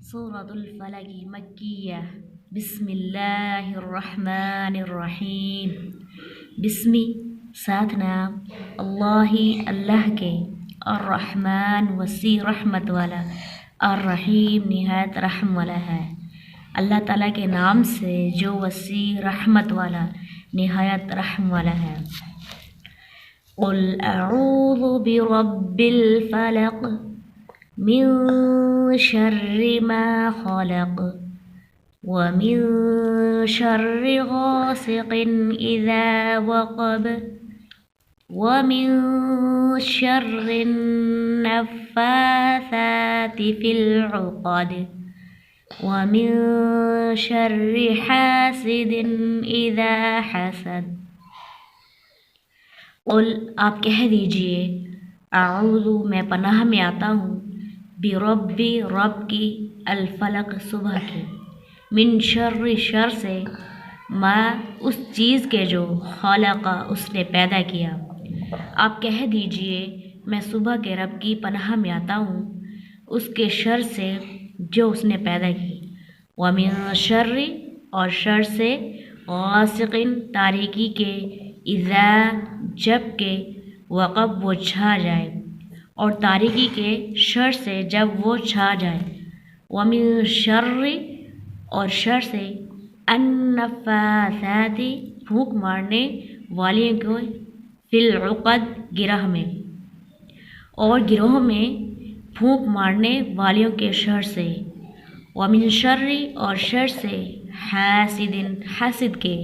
سورة الفلق مکیہ بسم اللہ الرحمن الرحیم بسمی ساتھ نام اللہ اللہ کے الرحمن وسیع رحمت والا الرحیم نہایت رحم والا ہے۔ اللہ تعالیٰ کے نام سے جو وسیع رحمت والا نہایت رحم والا ہے۔ قل اعوذ برب الفلق من شر ما خلق ومن شر غاسق اذا وقب ومن شر النفاثات في العقد ومن شر حاسد اذا حسد۔ قل آپ کہہ دیجئے اعوذ میں پناہ میں آتا ہوں بربی رب کی الفلق صبح کی من شر شر سے ما اس چیز کے جو خلق اس نے پیدا کیا۔ آپ کہہ دیجئے میں صبح کے رب کی پناہ میں آتا ہوں اس کے شر سے جو اس نے پیدا کی۔ ومن شر اور شر سے غاسق تاریکی کے اذا جب کہ وقب وہ چھا جائے اور تاریکی کے شر سے جب وہ چھا جائے۔ ومن شر اور شر سے النفاثات پھونک مارنے والے کو فی العقد گرہ میں اور گروہ میں پھونک مارنے والوں کے شر سے۔ ومن شر اور شر سے حاسد حسد کے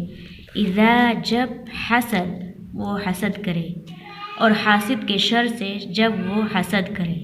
اذا جب حسد وہ حسد کرے اور حاسد کے شر سے جب وہ حسد کرے۔